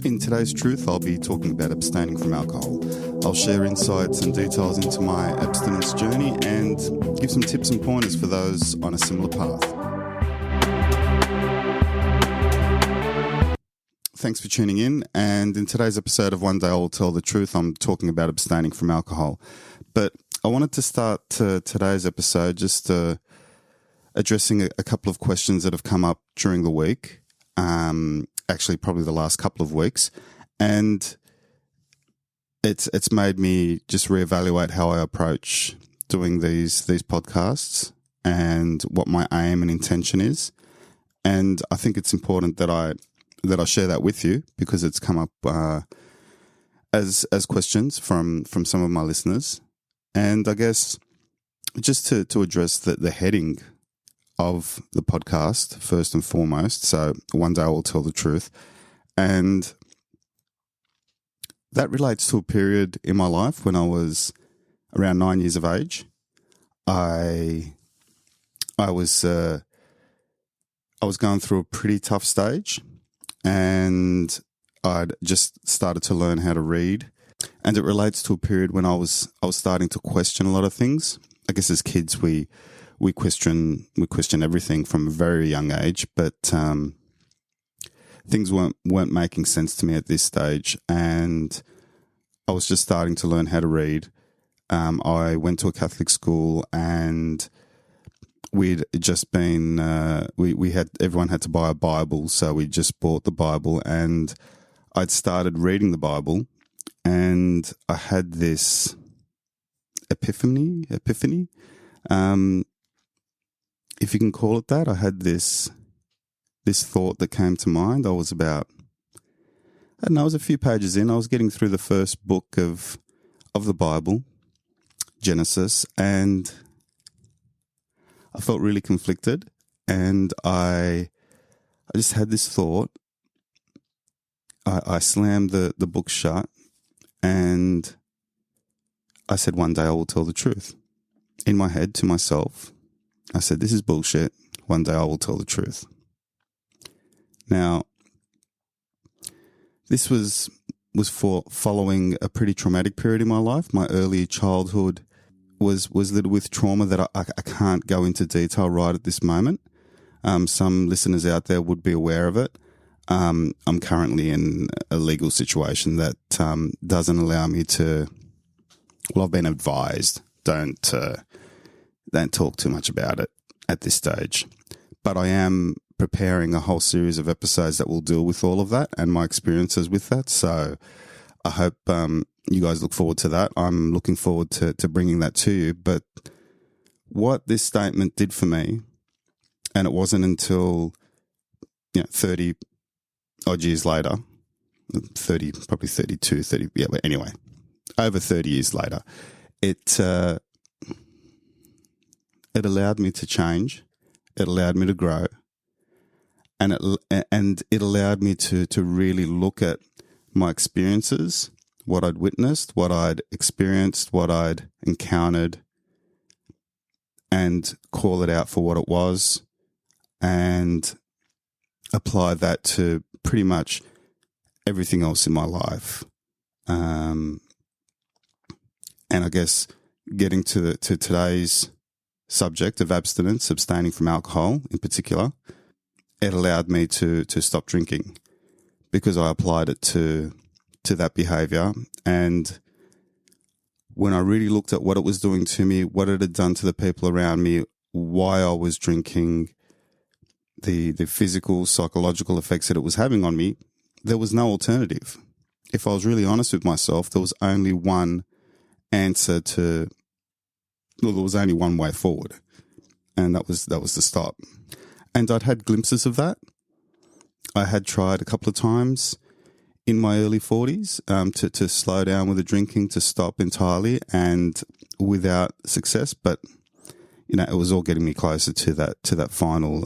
In today's Truth, I'll be talking about abstaining from alcohol. I'll share insights and details into my abstinence journey and give some tips and pointers for those on a similar path. Thanks for tuning in, and in today's episode of One Day I Will Tell the Truth, I'm talking about abstaining from alcohol. But I wanted to start today's episode just addressing a couple of questions that have come up during the week, actually probably the last couple of weeks, and it's made me just reevaluate how I approach doing these podcasts and what my aim and intention is. And I think it's important that I share that with you because it's come up as questions from some of my listeners. And I guess just to address the heading of the podcast first and foremost. So one day I will tell the truth. And that relates to a period in my life when I was around 9 years of age. I was going through a pretty tough stage, and I'd just started to learn how to read. And it relates to a period when I was starting to question a lot of things. I guess as kids we question everything from a very young age, but things weren't making sense to me at this stage, and I was just starting to learn how to read. I went to a Catholic school, and we'd just been everyone had to buy a Bible, so we just bought the Bible, and I'd started reading the Bible, and I had this epiphany, if you can call it that. I had this thought that came to mind. I was about, I don't know, I was a few pages in. I was getting through the first book of the Bible, Genesis, and I felt really conflicted, and I just had this thought. I slammed the book shut, and I said, one day I will tell the truth. In my head to myself, I said, this is bullshit. One day I will tell the truth. Now, this was for following a pretty traumatic period in my life. My early childhood was littered with trauma that I can't go into detail right at this moment. Some listeners out there would be aware of it. I'm currently in a legal situation that doesn't allow me to. Well, I've been advised don't talk too much about it at this stage. But I am preparing a whole series of episodes that will deal with all of that and my experiences with that. So I hope you guys look forward to that. I'm looking forward to bringing that to you. But what this statement did for me, and it wasn't until 30 odd years later, 30, probably 32, 30, yeah, but anyway, over 30 years later, it allowed me to change. It allowed me to grow. And it allowed me to really look at my experiences, what I'd witnessed, what I'd experienced, what I'd encountered, and call it out for what it was, and apply that to pretty much everything else in my life. And I guess getting to today's subject of abstinence, abstaining from alcohol in particular, it allowed me to stop drinking because I applied it to that behavior. And when I really looked at what it was doing to me, what it had done to the people around me, why I was drinking, the physical, psychological effects that it was having on me, there was no alternative. If I was really honest with myself, there was only one answer there was only one way forward, and that was to stop. And I'd had glimpses of that. I had tried a couple of times in my early 40s to slow down with the drinking, to stop entirely, and without success. But it was all getting me closer to that final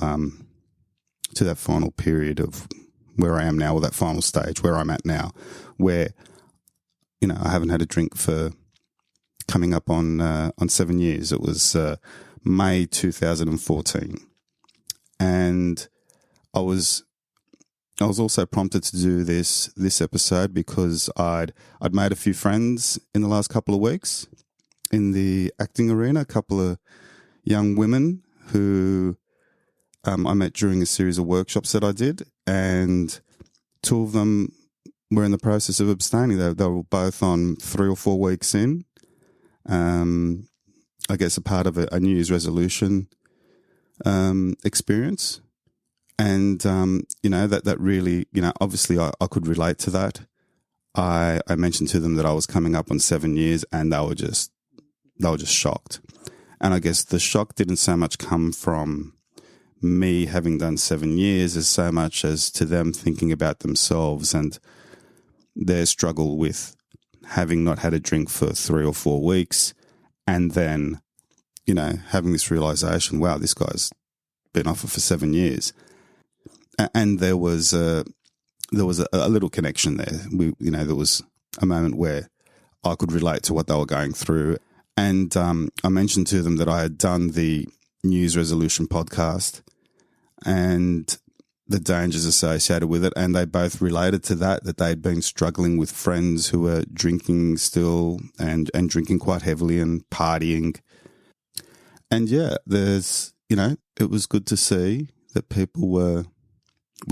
period of where I am now, or that final stage where I'm at now, where I haven't had a drink for coming up on 7 years. It was May 2014, and I was I was also prompted to do this episode because I'd made a few friends in the last couple of weeks in the acting arena, a couple of young women who I met during a series of workshops that I did, and two of them were in the process of abstaining. They were both on 3 or 4 weeks in. I guess a part of a New Year's resolution experience. And, that really, obviously I could relate to that. I mentioned to them that I was coming up on 7 years, and they were just shocked. And I guess the shock didn't so much come from me having done 7 years as so much as to them thinking about themselves and their struggle with having not had a drink for 3 or 4 weeks, and then, having this realization, wow, this guy's been off it for 7 years. And there was a little connection there. There was a moment where I could relate to what they were going through. And I mentioned to them that I had done the New Year's resolution podcast and the dangers associated with it. And they both related to that they'd been struggling with friends who were drinking still and drinking quite heavily and partying. And yeah, it was good to see that people were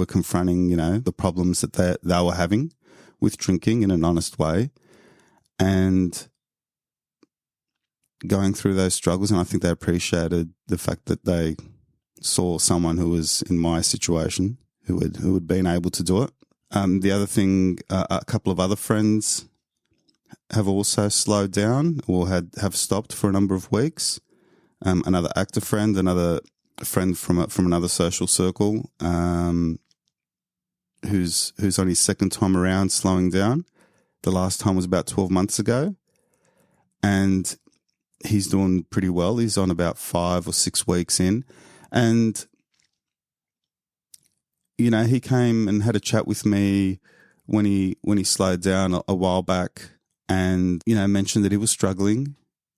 confronting, the problems that they were having with drinking in an honest way and going through those struggles. And I think they appreciated the fact that they saw someone who was in my situation who had been able to do it. The other thing, a couple of other friends have also slowed down or have stopped for a number of weeks. Another actor friend, another friend from another social circle, who's on his second time around slowing down. The last time was about 12 months ago, and he's doing pretty well. He's on about 5 or 6 weeks in, and he came and had a chat with me when he slowed down a while back, and mentioned that he was struggling.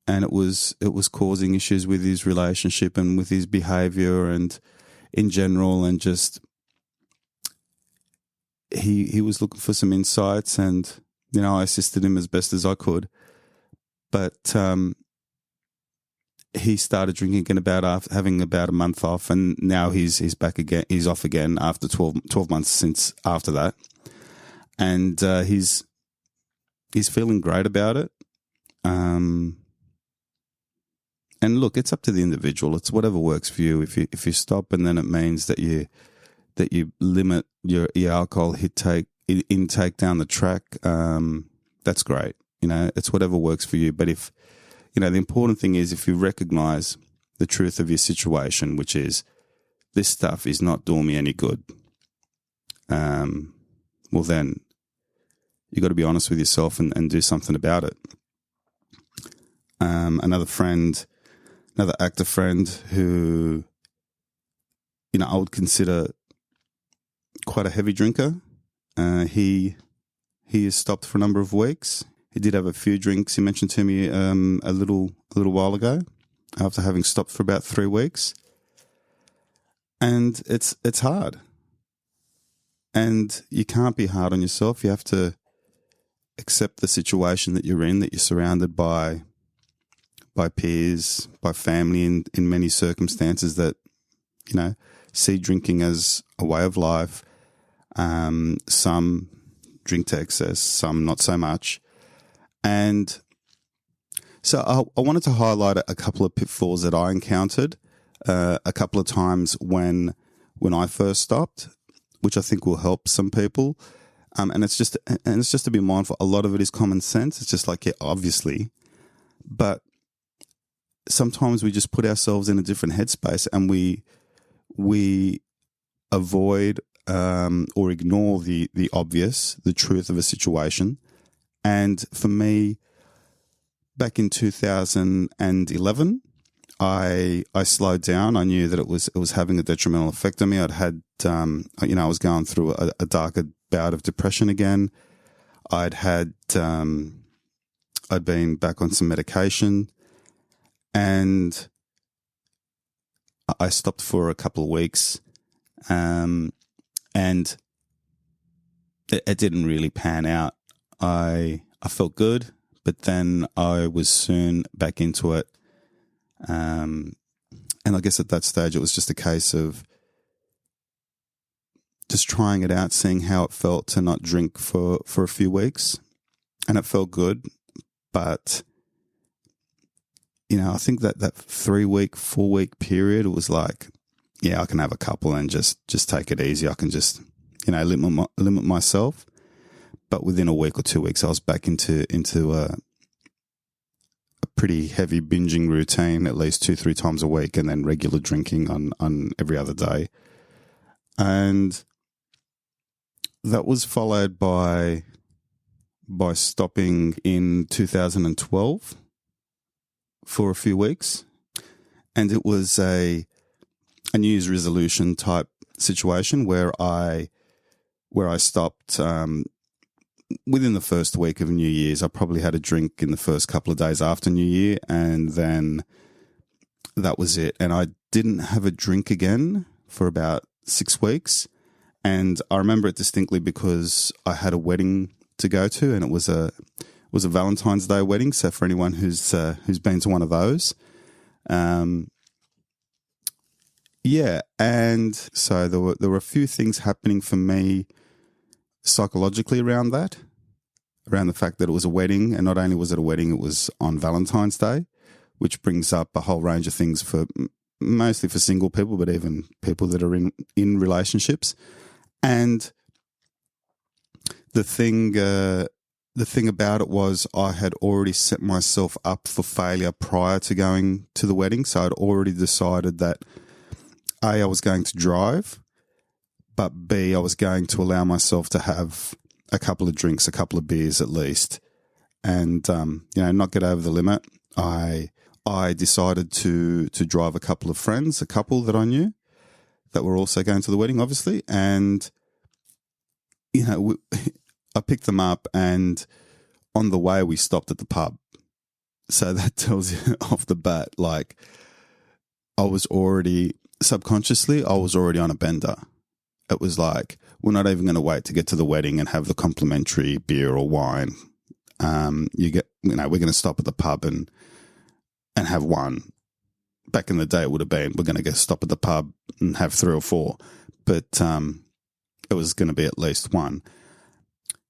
And it was causing issues with his relationship and with his behavior and in general, and just he was looking for some insights, and I assisted him as best as I could. But he started drinking again having about a month off, and now he's back again. He's off again after 12 months since after that, and he's feeling great about it. And look, it's up to the individual. It's whatever works for you. If you stop, and then it means that you limit your alcohol intake down the track, that's great. It's whatever works for you. But if the important thing is if you recognize the truth of your situation, which is this stuff is not doing me any good, well then you got to be honest with yourself and do something about it. Another actor friend who, I would consider quite a heavy drinker. He has stopped for a number of weeks. He did have a few drinks. He mentioned to me a little while ago, after having stopped for about 3 weeks. And it's hard. And you can't be hard on yourself. You have to accept the situation that you're in, that you're surrounded by peers, by family in many circumstances that, see drinking as a way of life. Some drink to excess, some not so much. And so I wanted to highlight a couple of pitfalls that I encountered a couple of times when I first stopped, which I think will help some people. And it's just to be mindful. A lot of it is common sense. It's just like, yeah, obviously, but sometimes we just put ourselves in a different headspace, and we avoid or ignore the obvious, the truth of a situation. And for me, back in 2011, I slowed down. I knew that it was having a detrimental effect on me. I'd had I was going through a darker bout of depression again. I'd been back on some medication. And I stopped for a couple of weeks, and it didn't really pan out. I felt good, but then I was soon back into it. And I guess at that stage it was just a case of just trying it out, seeing how it felt to not drink for a few weeks. And it felt good, but I think that 3-week, 4-week period, it was like, yeah, I can have a couple and just take it easy. I can just, limit myself. But within a week or 2 weeks, I was back into a pretty heavy binging routine, at least 2-3 times a week, and then regular drinking on every other day. And that was followed by stopping in 2012 for a few weeks. And it was a New Year's resolution type situation where I stopped within the first week of New Year's. I probably had a drink in the first couple of days after New Year, and then that was it. And I didn't have a drink again for about 6 weeks. And I remember it distinctly because I had a wedding to go to, and it was a Valentine's Day wedding. So for anyone who's been to one of those, yeah. And so there were a few things happening for me psychologically around the fact that it was a wedding, and not only was it a wedding, it was on Valentine's Day, which brings up a whole range of things mostly for single people, but even people that are in relationships. And the thing about it was I had already set myself up for failure prior to going to the wedding. So I'd already decided that A, I was going to drive, but B, I was going to allow myself to have a couple of drinks, a couple of beers at least, and not get over the limit. I decided to drive a couple of friends, a couple that I knew that were also going to the wedding, obviously, and I picked them up, and on the way we stopped at the pub. So that tells you off the bat, like, I was already subconsciously on a bender. It was like, we're not even going to wait to get to the wedding and have the complimentary beer or wine. We're going to stop at the pub and have one. Back in the day, it would have been, we're going to stop at the pub and have 3 or 4, but it was going to be at least one.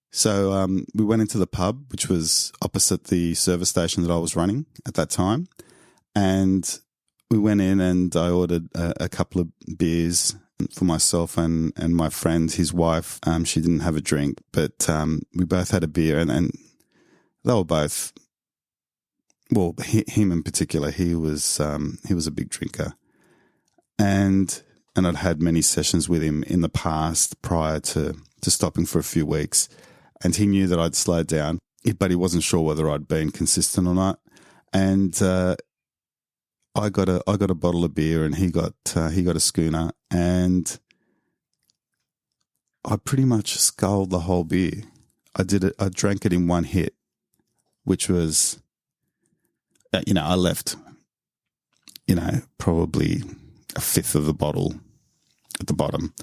So we went into the pub, which was opposite the service station that I was running at that time, and we went in and I ordered a couple of beers for myself and my friend, his wife. She didn't have a drink, but we both had a beer, and they were both, well, him in particular, he was a big drinker, and I'd had many sessions with him in the past prior to stopping for a few weeks, and he knew that I'd slowed down, but he wasn't sure whether I'd been consistent or not, and I got a bottle of beer and he got a schooner, and I pretty much sculled the whole beer. I drank it in one hit, which was, I left, probably a fifth of the bottle at the bottom.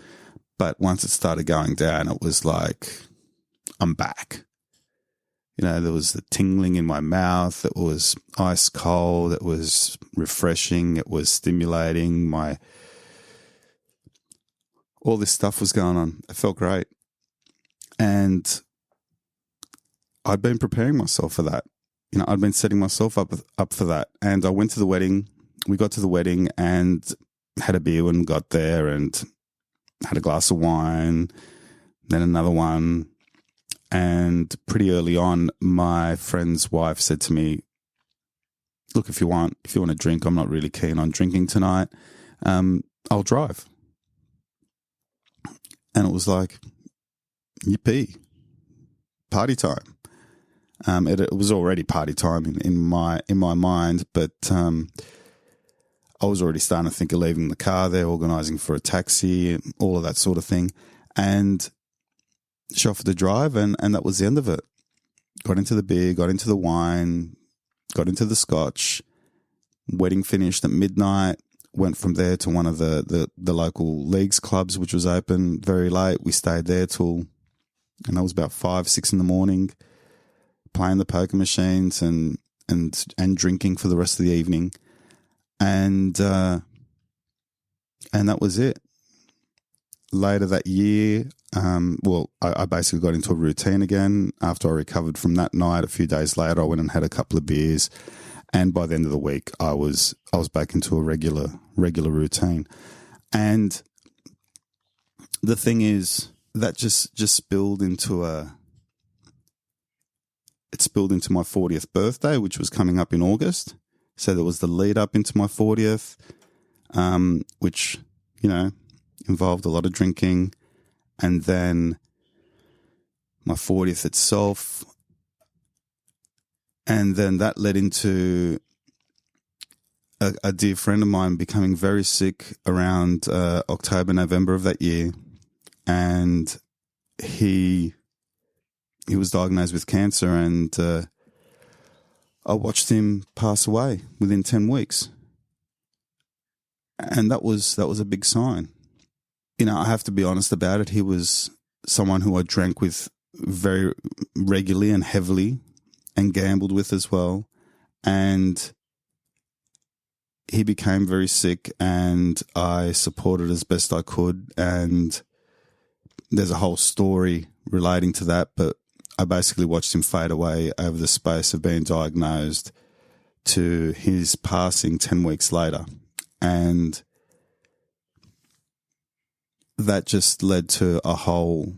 But once it started going down, it was like, I'm back. There was the tingling in my mouth. It was ice cold. It was refreshing. It was stimulating. All this stuff was going on. It felt great. And I'd been preparing myself for that. I'd been setting myself up for that. And I went to the wedding. We got to the wedding and had a beer when we got there, and had a glass of wine, then another one. And pretty early on, my friend's wife said to me, look, if you want to drink, I'm not really keen on drinking tonight. I'll drive. And it was like, yippee, party time. It was already party time in my mind, but I was already starting to think of leaving the car there, organising for a taxi, all of that sort of thing. And she offered to drive, and that was the end of it. Got into the beer, got into the wine, got into the scotch. Wedding finished at midnight. Went from there to one of the local leagues clubs, which was open very late. We stayed there till And that was about 5, 6 in the morning, playing the poker machines and drinking for the rest of the evening. And that was it. Later that year, I basically got into a routine again. After I recovered from that night, a few days later, I went and had a couple of beers. And by the end of the week, I was back into a regular routine. And the thing is, that just spilled into my 40th birthday, which was coming up in August. So there was the lead up into my 40th, which, involved a lot of drinking. And then my 40th itself. And then that led into a dear friend of mine becoming very sick around October, November of that year. And he was diagnosed with cancer, and I watched him pass away within 10 weeks. And that was a big sign. I have to be honest about it. He was someone who I drank with very regularly and heavily and gambled with as well. And he became very sick, and I supported as best I could. And there's a whole story relating to that, but I basically watched him fade away over the space of being diagnosed to his passing 10 weeks later. And that just led to a whole,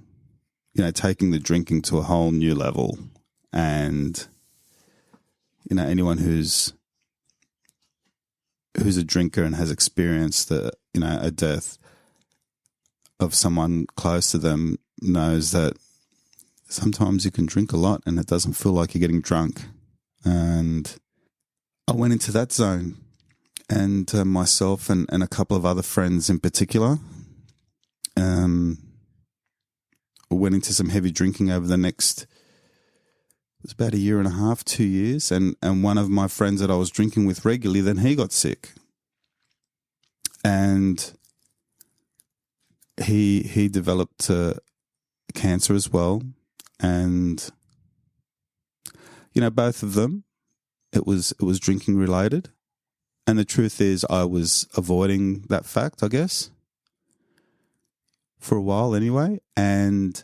taking the drinking to a whole new level. And, anyone who's a drinker and has experienced a death of someone close to them knows that sometimes you can drink a lot and it doesn't feel like you're getting drunk. And I went into that zone, and myself and a couple of other friends in particular went into some heavy drinking over the next, it was about a year and a half, 2 years. And one of my friends that I was drinking with regularly, then he got sick. And he developed cancer as well. And, both of them, it was drinking related. And the truth is I was avoiding that fact, I guess, for a while anyway. And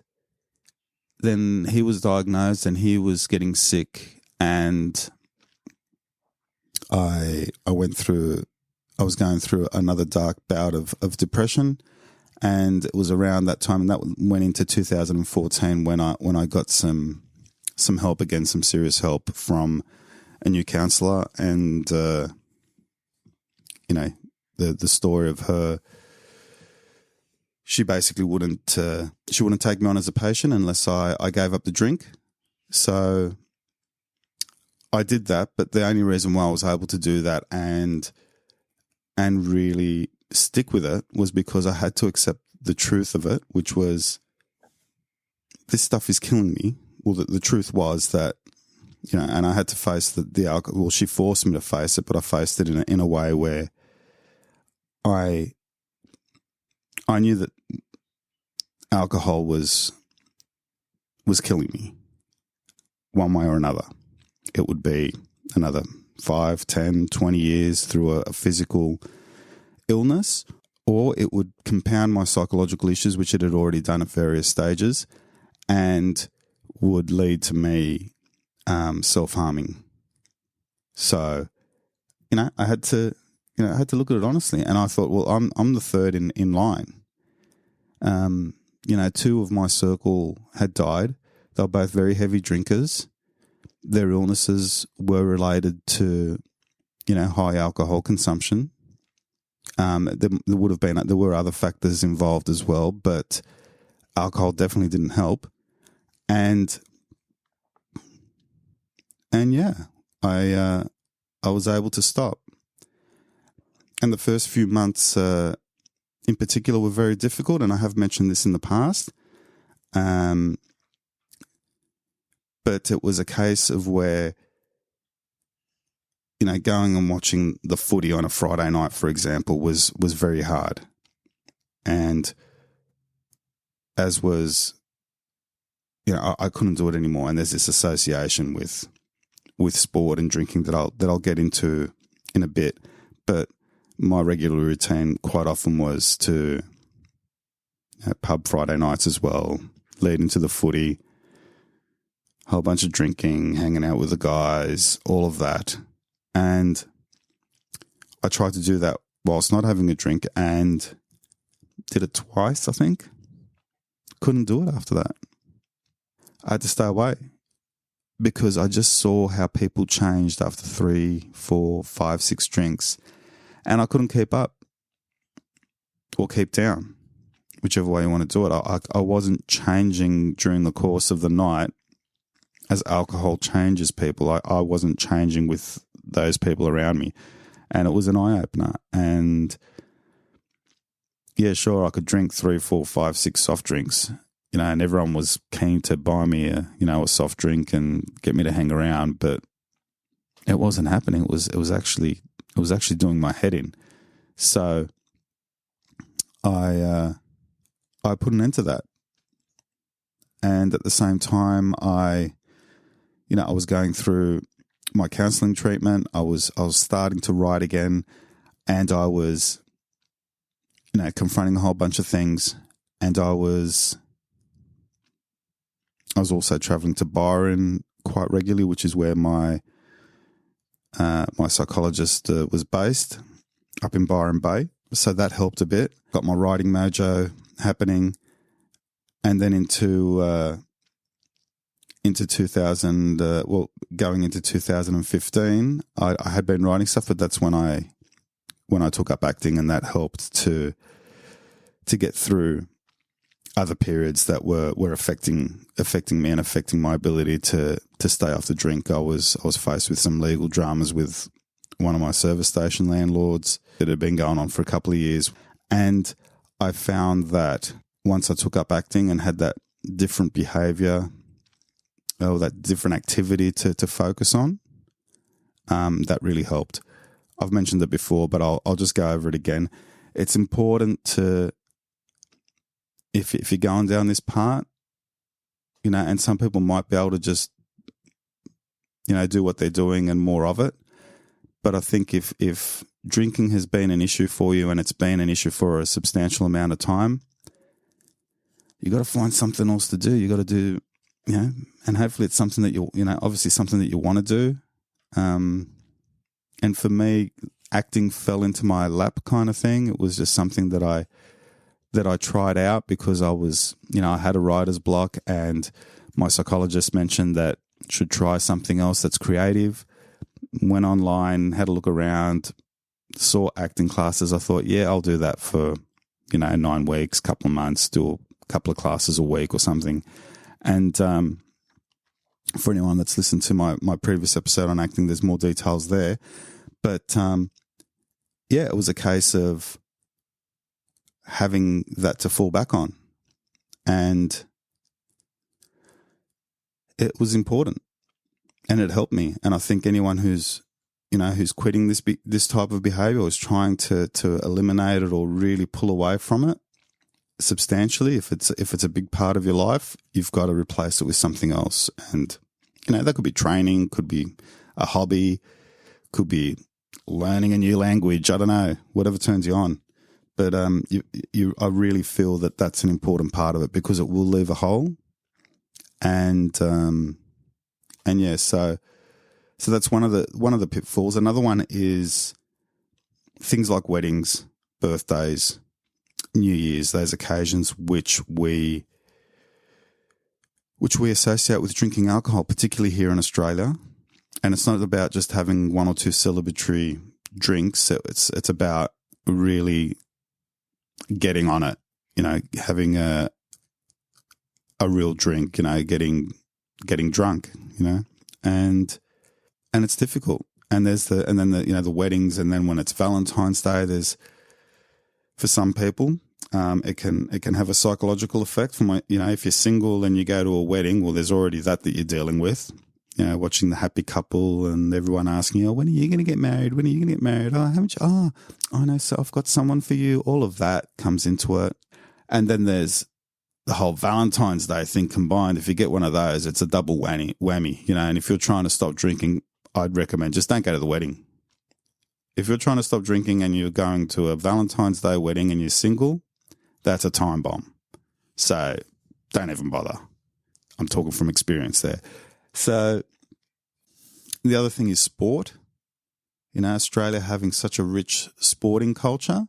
then he was diagnosed and he was getting sick, and I was going through another dark bout of depression. And it was around that time, and that went into 2014 when I got some help again, some serious help from a new counsellor. And the story of her, she basically wouldn't take me on as a patient unless I gave up the drink. So I did that, but the only reason why I was able to do that and really stick with it was because I had to accept the truth of it, which was, this stuff is killing me. Well, the truth was that, and I had to face the alcohol. Well, she forced me to face it, but I faced it in a way where I knew that alcohol was killing me one way or another. It would be another 5, 10, 20 years through a physical illness, or it would compound my psychological issues, which it had already done at various stages, and would lead to me self-harming. So, I had to look at it honestly, and I thought, well, I'm the third in line. Two of my circle had died. They were both very heavy drinkers. Their illnesses were related to, high alcohol consumption. There were other factors involved as well, but alcohol definitely didn't help. And yeah, I was able to stop. And the first few months, in particular, were very difficult, and I have mentioned this in the past. But it was a case of where, going and watching the footy on a Friday night, for example, was very hard. And as was I couldn't do it anymore. And there's this association with sport and drinking that I'll get into in a bit. But my regular routine quite often was to pub Friday nights as well, leading to the footy, whole bunch of drinking, hanging out with the guys, all of that. And I tried to do that whilst not having a drink and did it twice, I think. Couldn't do it after that. I had to stay away because I just saw how people changed after 3, 4, 5, 6 drinks, and I couldn't keep up or keep down, whichever way you want to do it. I wasn't changing during the course of the night as alcohol changes people. I wasn't changing with those people around me, and it was an eye-opener. And yeah, sure, I could drink 3, 4, 5, 6 soft drinks, and everyone was keen to buy me a soft drink and get me to hang around, but it wasn't happening. It was actually doing my head in. So I put an end to that. And at the same time, I was going through my counselling treatment. I was starting to write again, and I was confronting a whole bunch of things, and I was also travelling to Byron quite regularly, which is where my psychologist was based, up in Byron Bay. So that helped a bit. Got my writing mojo happening, and then into 2000, going into 2015, I had been writing stuff, but that's when I took up acting, and that helped to get through other periods that were affecting me and affecting my ability to stay off the drink. I was faced with some legal dramas with one of my service station landlords that had been going on for a couple of years, and I found that once I took up acting and had that different behaviour, that different activity to focus on, that really helped. I've mentioned it before, but I'll just go over it again. It's important to, if you're going down this part, and some people might be able to just, do what they're doing and more of it. But I think if drinking has been an issue for you and it's been an issue for a substantial amount of time, you got to find something else to do. You got to do, and hopefully it's something that obviously something that you want to do. And for me, acting fell into my lap kind of thing. It was just something that I tried out because I was, I had a writer's block, and my psychologist mentioned that I should try something else that's creative. Went online, had a look around, saw acting classes. I thought, yeah, I'll do that for, 9 weeks, couple of months, do a couple of classes a week or something. And for anyone that's listened to my previous episode on acting, there's more details there. But it was a case of having that to fall back on, and it was important, and it helped me. And I think anyone who's quitting this type of behavior, or is trying to eliminate it or really pull away from it substantially, if it's a big part of your life, you've got to replace it with something else. And that could be training, could be a hobby, could be learning a new language. I don't know, whatever turns you on. But I really feel that that's an important part of it, because it will leave a hole. And yeah, so that's one of the pitfalls. Another one is things like weddings, birthdays, New Year's, those occasions which we associate with drinking alcohol, particularly here in Australia. And it's not about just having 1 or 2 celebratory drinks. It's about really getting on it, having a real drink, getting drunk, and it's difficult. And there's the weddings, and then when it's Valentine's Day, there's, for some people, it can have a psychological effect. If you're single and you go to a wedding, well, there's already that you're dealing with. Watching the happy couple and everyone asking, when are you going to get married? When are you going to get married? Oh, how much? Oh, I know. So I've got someone for you. All of that comes into it. And then there's the whole Valentine's Day thing combined, if you get one of those, it's a double whammy, you know. And if you're trying to stop drinking, I'd recommend just don't go to the wedding. If you're trying to stop drinking and you're going to a Valentine's Day wedding and you're single, that's a time bomb. So don't even bother. I'm talking from experience there. So the other thing is sport. You know, Australia having such a rich sporting culture,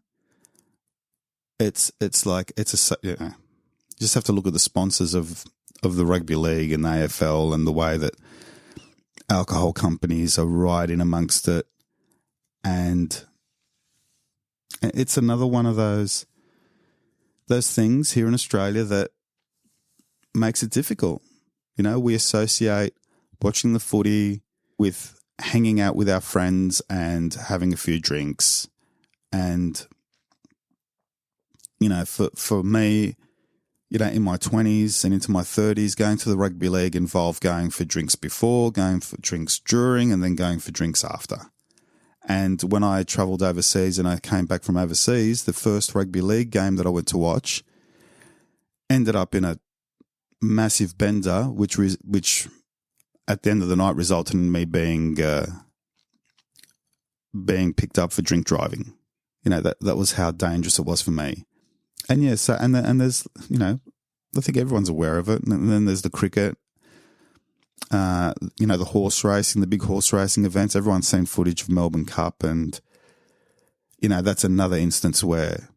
it's like you know, you just have to look at the sponsors of the rugby league and the AFL and the way that alcohol companies are right in amongst it. And it's another one of those things here in Australia that makes it difficult. You know, we associate watching the footy with hanging out with our friends and having a few drinks. And, you know, for me, you know, in my 20s and into my 30s, going to the rugby league involved going for drinks before, going for drinks during, and then going for drinks after. And when I travelled overseas and I came back from overseas, the first rugby league game that I went to watch ended up in a massive bender, which at the end of the night resulted in me being picked up for drink driving. You know, that was how dangerous it was for me. And yeah, so and there's, you know, I think everyone's aware of it. And then there's the cricket. You know, the horse racing, the big horse racing events. Everyone's seen footage of Melbourne Cup, and, you know, that's another instance where,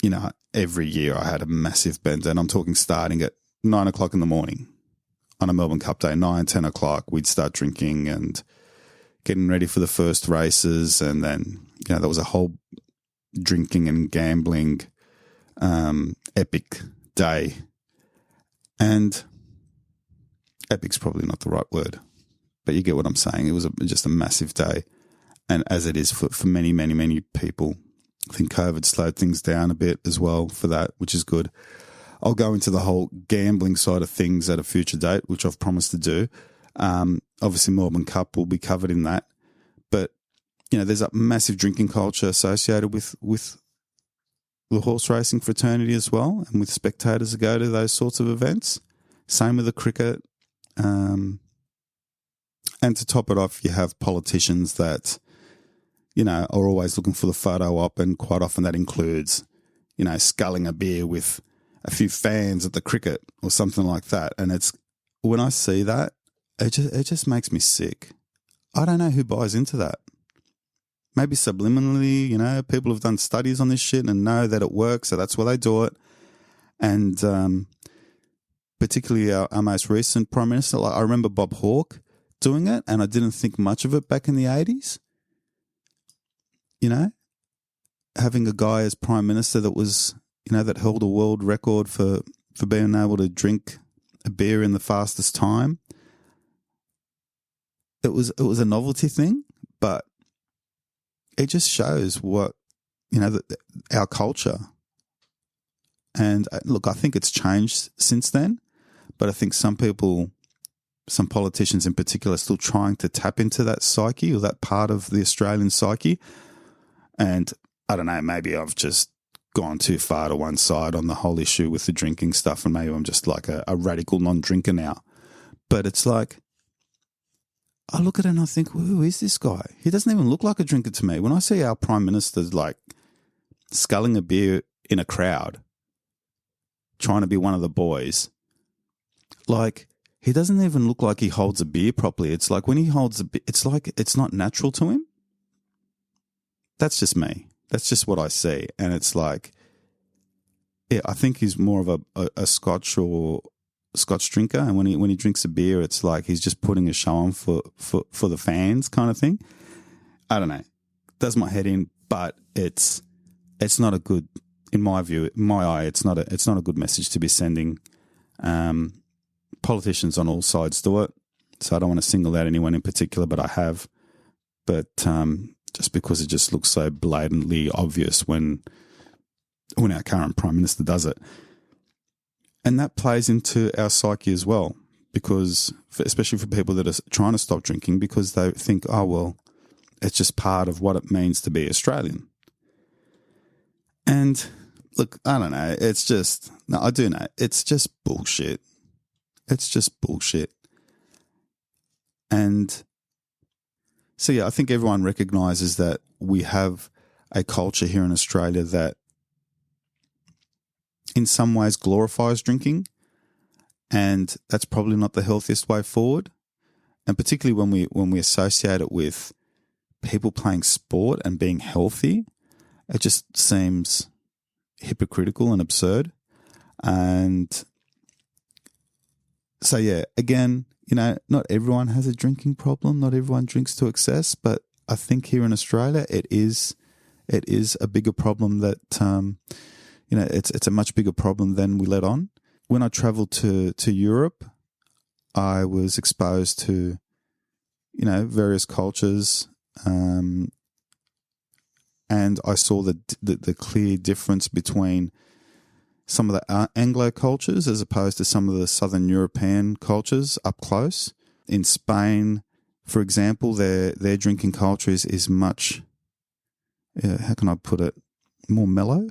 you know, every year I had a massive bender, and I'm talking starting at 9 o'clock in the morning on a Melbourne Cup day, 9, 10 o'clock, we'd start drinking and getting ready for the first races. And then, you know, there was a whole drinking and gambling epic day. And epic's probably not the right word, but you get what I'm saying. It was just a massive day. And as it is for many, many, many people, I think COVID slowed things down a bit as well for that, which is good. I'll go into the whole gambling side of things at a future date, which I've promised to do. Obviously, Melbourne Cup will be covered in that. But, you know, there's a massive drinking culture associated with the horse racing fraternity as well, and with spectators that go to those sorts of events. Same with the cricket. And to top it off, you have politicians that, you know, are always looking for the photo op, and quite often that includes, you know, sculling a beer with a few fans at the cricket or something like that. And it's, when I see that, it just makes me sick. I don't know who buys into that. Maybe subliminally, you know, people have done studies on this shit and know that it works, so that's why they do it. And particularly our most recent Prime Minister, like, I remember Bob Hawke doing it, and I didn't think much of it back in the 80s. You know, having a guy as Prime Minister that was, you know, that held a world record for being able to drink a beer in the fastest time. It was a novelty thing, but it just shows what, you know, our culture. And look, I think it's changed since then, but I think some people, some politicians in particular, are still trying to tap into that psyche, or that part of the Australian psyche. And I don't know, maybe I've just gone too far to one side on the whole issue with the drinking stuff, and maybe I'm just like a radical non-drinker now. But it's like, I look at it and I think, well, who is this guy? He doesn't even look like a drinker to me. When I see our Prime Minister like sculling a beer in a crowd, trying to be one of the boys, like, he doesn't even look like he holds a beer properly. It's like when he holds a beer, it's like it's not natural to him. That's just me. That's just what I see. And it's like, yeah, I think he's more of a Scotch or Scotch drinker, and when he drinks a beer, it's like he's just putting a show on for the fans, kind of thing. I don't know. Does my head in, but it's not a good, in my view, in my eye, it's not a good message to be sending. Politicians on all sides do it, so I don't want to single out anyone in particular, but I have. But just because it just looks so blatantly obvious when our current Prime Minister does it. And that plays into our psyche as well, because especially for people that are trying to stop drinking, because they think, oh, well, it's just part of what it means to be Australian. And look, I don't know. It's just, no, I do know. It's just bullshit. It's just bullshit. And so, yeah, I think everyone recognizes that we have a culture here in Australia that in some ways glorifies drinking, and that's probably not the healthiest way forward. And particularly when we associate it with people playing sport and being healthy, it just seems hypocritical and absurd. And so, yeah, again, not everyone has a drinking problem. Not everyone drinks to excess, but I think here in Australia, it is a bigger problem that, it's a much bigger problem than we let on. When I traveled to Europe, I was exposed to, various cultures, and I saw the clear difference between some of the Anglo cultures as opposed to some of the Southern European cultures up close. In Spain, for example, their drinking culture is much, how can I put it, more mellow.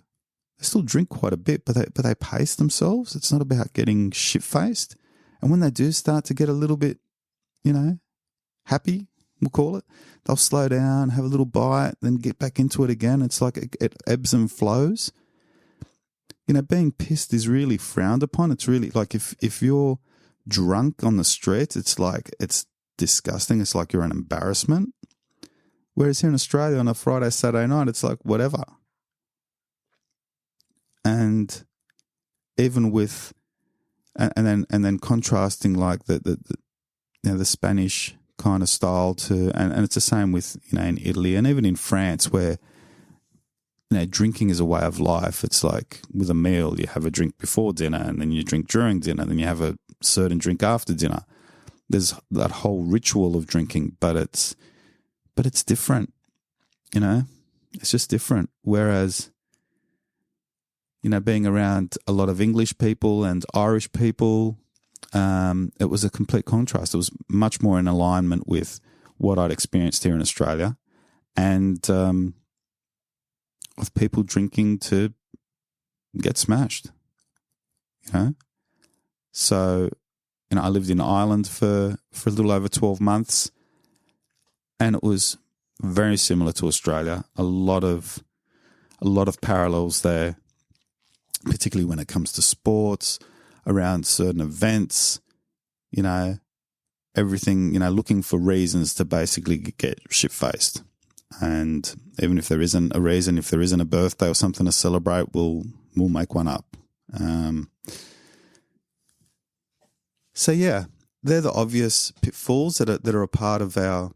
They still drink quite a bit, but they pace themselves. It's not about getting shit-faced. And when they do start to get a little bit, happy, we'll call it, they'll slow down, have a little bite, then get back into it again. It's like it ebbs and flows. Being pissed is really frowned upon. It's really like if you're drunk on the streets, it's disgusting. It's like you're an embarrassment. Whereas here in Australia on a Friday, Saturday night, it's like whatever. And even with, and then contrasting like the Spanish kind of style to, and it's the same with, in Italy and even in France where, drinking is a way of life. It's like with a meal, you have a drink before dinner and then you drink during dinner, then you have a certain drink after dinner. There's that whole ritual of drinking, but it's different, it's just different. Whereas, being around a lot of English people and Irish people, it was a complete contrast. It was much more in alignment with what I'd experienced here in Australia, and of people drinking to get smashed. So, I lived in Ireland for a little over 12 months, and it was very similar to Australia. A lot of parallels there, particularly when it comes to sports, around certain events, everything, looking for reasons to basically get shit-faced. And even if there isn't a reason, if there isn't a birthday or something to celebrate, we'll make one up. So yeah, they're the obvious pitfalls that are a part of our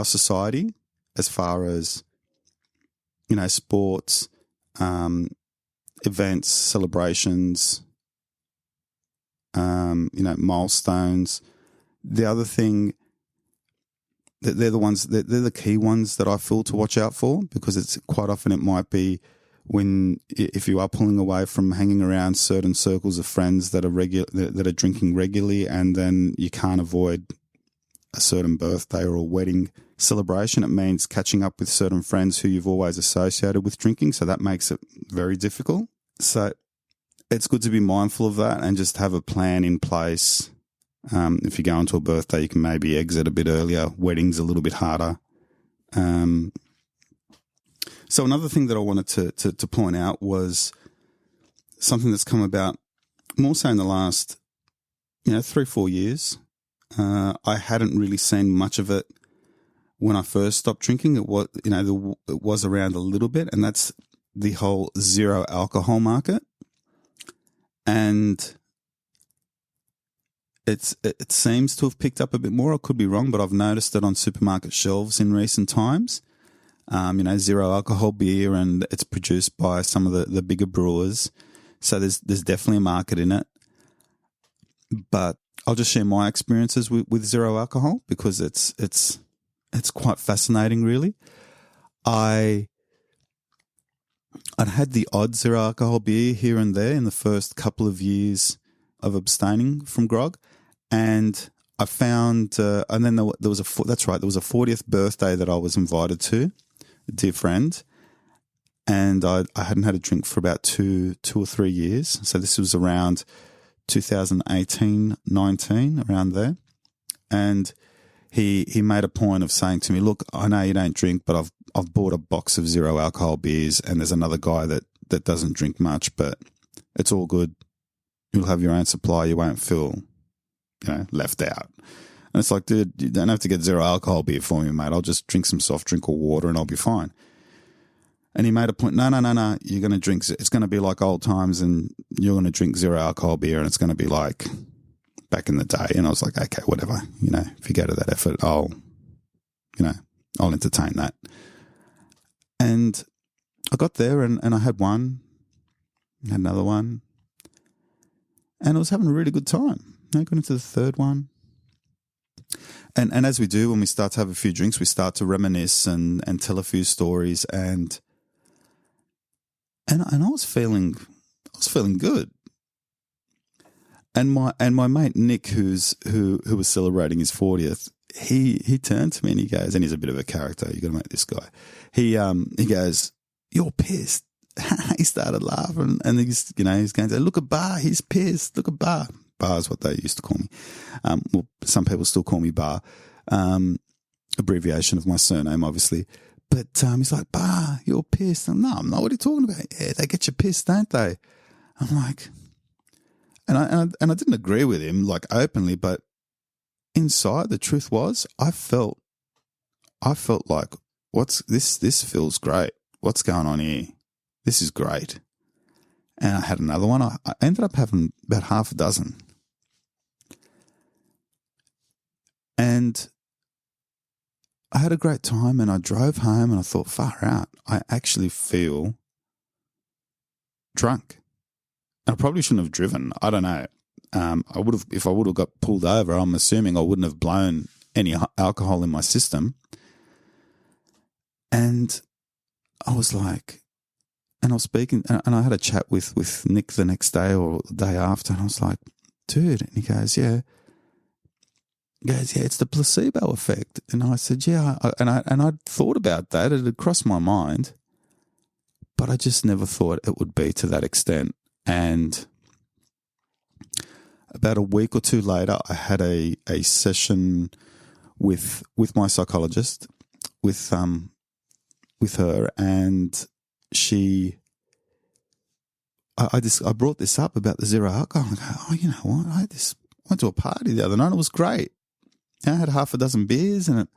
society as far as, sports, events, celebrations, milestones. The other thing, they're the key ones that I feel to watch out for, because it's quite often it might be if you are pulling away from hanging around certain circles of friends that are drinking regularly, and then you can't avoid a certain birthday or a wedding celebration. It means catching up with certain friends who you've always associated with drinking, so that makes it very difficult. So it's good to be mindful of that and just have a plan in place. If you go into a birthday, you can maybe exit a bit earlier. Weddings a little bit harder. So another thing that I wanted to point out was something that's come about more so in the last 3-4 years. I hadn't really seen much of it when I first stopped drinking. It was around a little bit, and that's the whole zero alcohol market. And it seems to have picked up a bit more. I could be wrong, but I've noticed it on supermarket shelves in recent times. Zero alcohol beer, and it's produced by some of the bigger brewers. So there's definitely a market in it. But I'll just share my experiences with zero alcohol, because it's quite fascinating, really. I'd had the odd zero alcohol beer here and there in the first couple of years of abstaining from grog, and I found, and then there was a 40th birthday that I was invited to, a dear friend, And I hadn't had a drink for about two or 3 years. So this was around 2018, 19, around there. And he made a point of saying to me, look, I know you don't drink, but I've bought a box of 0 alcohol beers, and there's another guy that doesn't drink much, but it's all good. You'll have your own supply. You won't feel, left out. And it's like, dude, you don't have to get 0 alcohol beer for me, mate. I'll just drink some soft drink or water and I'll be fine. And he made a point, no, you're going to drink, it's going to be like old times, and you're going to drink 0 alcohol beer, and it's going to be like back in the day. And I was like, okay, whatever, if you go to that effort, I'll entertain that. And I got there and I had one, had another one, and I was having a really good time. I got into the third one. And as we do when we start to have a few drinks, we start to reminisce and tell a few stories, and I was feeling good. And my mate Nick, who was celebrating his 40th, he turned to me and he goes, and he's a bit of a character. You got to make this guy. He goes, "You're pissed." He started laughing, and he's going to say, "Look at Bar, he's pissed. Look at Bar." Bar is what they used to call me. Well, some people still call me Bar, abbreviation of my surname, obviously. But he's like, "Bar, you're pissed." No, I'm not. What are you talking about? Yeah, they get you pissed, don't they? I'm like, and I didn't agree with him like openly, but inside the truth was I felt like, what's this? This feels great. What's going on here? This is great. And I had another one. I ended up having about half a dozen. And I had a great time, and I drove home and I thought, far out, I actually feel drunk. And I probably shouldn't have driven. I don't know. I would have, if I would have got pulled over, I'm assuming I wouldn't have blown any alcohol in my system. And I was like, and I was speaking, and I had a chat with Nick the next day or the day after, and I was like, dude, and he goes, yeah. He goes, yeah, it's the placebo effect. And I said, yeah, and I'd thought about that. It had crossed my mind, but I just never thought it would be to that extent. And about a week or two later, I had a session with my psychologist, with her, and I brought this up about the 0 alcohol. I go, oh, you know what? I went to a party the other night. It was great. I had half a dozen beers and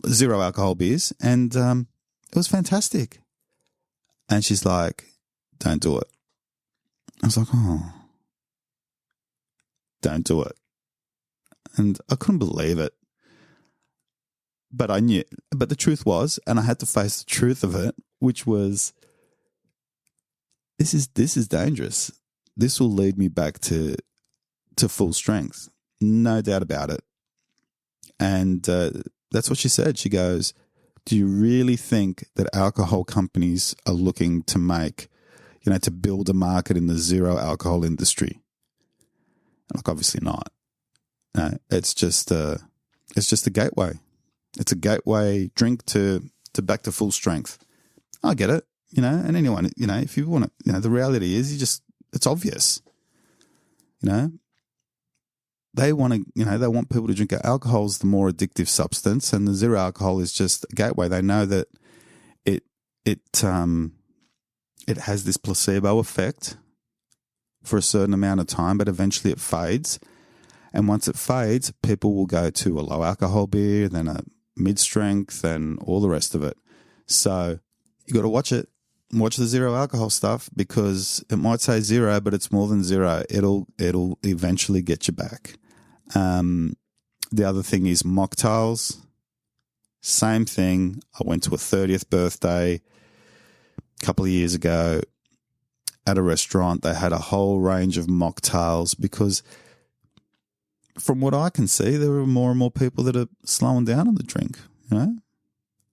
0 alcohol beers, and it was fantastic. And she's like, don't do it. I was like, oh, don't do it. And I couldn't believe it. But I knew. But the truth was, and I had to face the truth of it, which was, this is dangerous. This will lead me back to full strength. No doubt about it. And that's what she said. She goes, do you really think that alcohol companies are looking to make, to build a market in the 0 alcohol industry? Like, obviously not. No, it's just a gateway. It's a gateway drink to back to full strength. I get it, and anyone, if you want to, the reality is it's obvious, They want people to drink alcohol is the more addictive substance, and the 0 alcohol is just a gateway. They know that it has this placebo effect for a certain amount of time, but eventually it fades. And once it fades, people will go to a low alcohol beer, then a mid-strength, and all the rest of it. So you got to watch it. Watch the 0 alcohol stuff, because it might say 0, but it's more than 0. It'll eventually get you back. The other thing is mocktails. Same thing. I went to a 30th birthday a couple of years ago at a restaurant. They had a whole range of mocktails because, from what I can see, there are more and more people that are slowing down on the drink,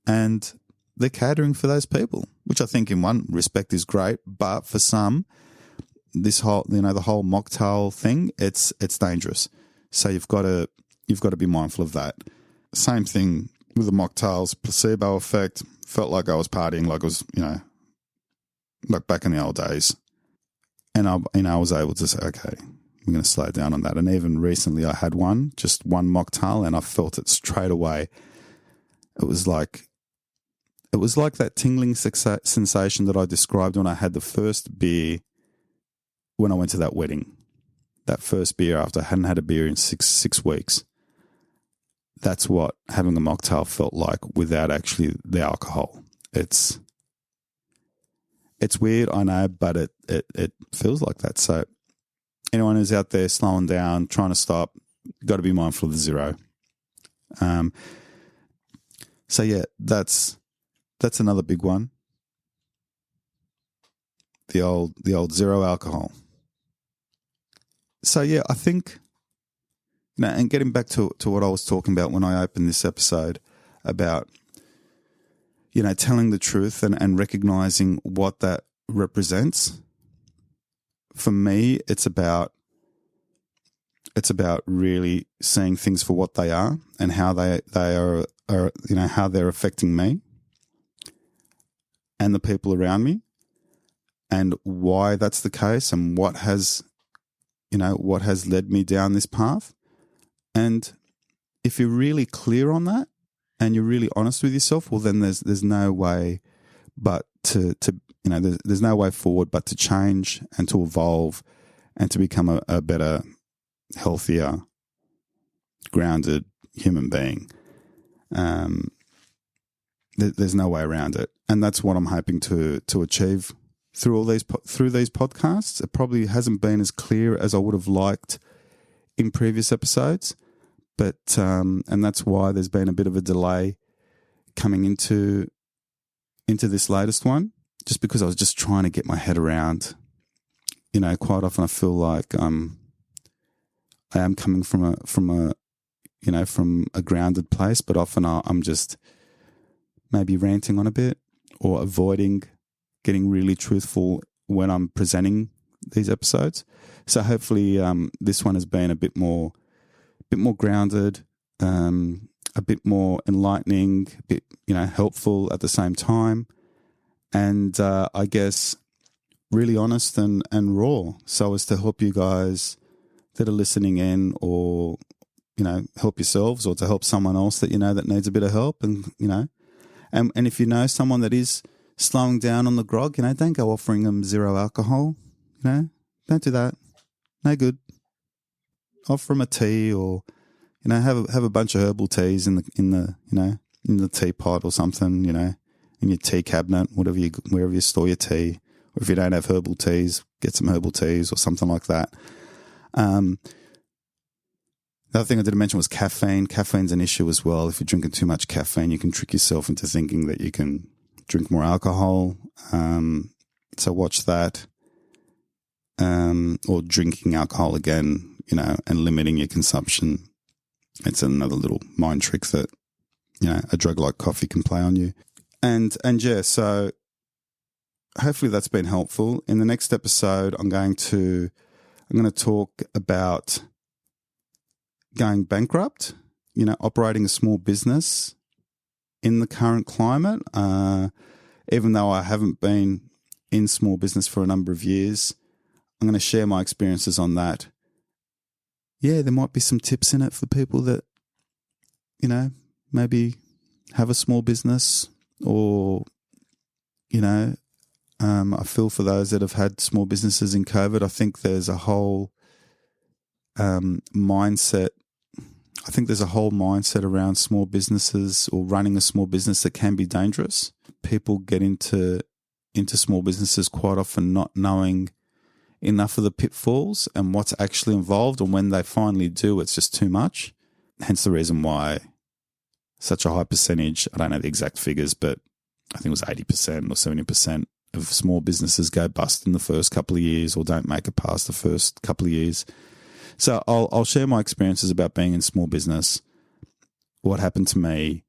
and they're catering for those people, which I think in one respect is great. But for some, this whole, the whole mocktail thing, it's dangerous. So you've got to be mindful of that. Same thing with the mocktails, placebo effect. Felt like I was partying, like I was, like back in the old days. And I was able to say, okay, I'm going to slow down on that. And even recently I had just one mocktail, and I felt it straight away. It was like that tingling sensation that I described when I had the first beer when I went to that wedding. That first beer after I hadn't had a beer in six weeks. That's what having a mocktail felt like without actually the alcohol. It's weird, I know, but it feels like that. So anyone who's out there slowing down, trying to stop, got to be mindful of the zero. So yeah, that's another big one. The old zero alcohol. So yeah, I think, and getting back to what I was talking about when I opened this episode about, telling the truth and recognizing what that represents. For me, it's about really seeing things for what they are and how they are how they're affecting me and the people around me, and why that's the case, and what has led me down this path. And if you're really clear on that and you're really honest with yourself, well, then there's no way but there's no way forward but to change and to evolve and to become a better, healthier, grounded human being. There's no way around it, and that's what I'm hoping to achieve through these podcasts. It probably hasn't been as clear as I would have liked in previous episodes, but and that's why there's been a bit of a delay coming into this latest one, just because I was just trying to get my head around. Quite often I feel like I am coming from a grounded place, but often I'm just maybe ranting on a bit or avoiding getting really truthful when I'm presenting these episodes. So hopefully this one has been a bit more grounded, a bit more enlightening, a bit helpful at the same time, and I guess really honest and raw, so as to help you guys that are listening in, or help yourselves, or to help someone else that that needs a bit of help. And and if you know someone that is slowing down on the grog, don't go offering them zero alcohol. Don't do that. No good. Offer them a tea, or have a bunch of herbal teas in the teapot or something. In your tea cabinet, wherever you store your tea. Or if you don't have herbal teas, get some herbal teas or something like that. The other thing I didn't mention was caffeine. Caffeine's an issue as well. If you're drinking too much caffeine, you can trick yourself into thinking that you can drink more alcohol. So watch that. Or drinking alcohol again, and limiting your consumption. It's another little mind trick that, a drug like coffee can play on you. And yeah, so hopefully that's been helpful. In the next episode, I'm going to talk about going bankrupt, operating a small business in the current climate. Even though I haven't been in small business for a number of years, I'm going to share my experiences on that. Yeah, there might be some tips in it for people that, maybe have a small business, or, I feel for those that have had small businesses in COVID. I think there's a whole mindset. I think there's a whole mindset around small businesses or running a small business that can be dangerous. People get into small businesses quite often not knowing enough of the pitfalls and what's actually involved, and when they finally do, it's just too much. Hence the reason why such a high percentage, I don't know the exact figures, but I think it was 80% or 70% of small businesses go bust in the first couple of years, or don't make it past the first couple of years. So I'll share my experiences about being in small business, what happened to me,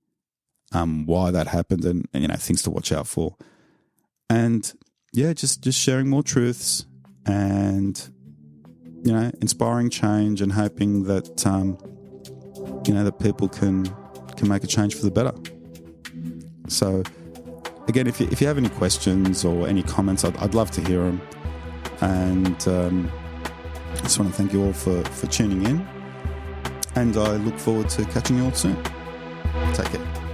why that happened, and things to watch out for. And yeah, just sharing more truths and inspiring change, and hoping that that people can make a change for the better. So again, if you have any questions or any comments, I'd love to hear them. And I just want to thank you all for tuning in. And I look forward to catching you all soon. Take care.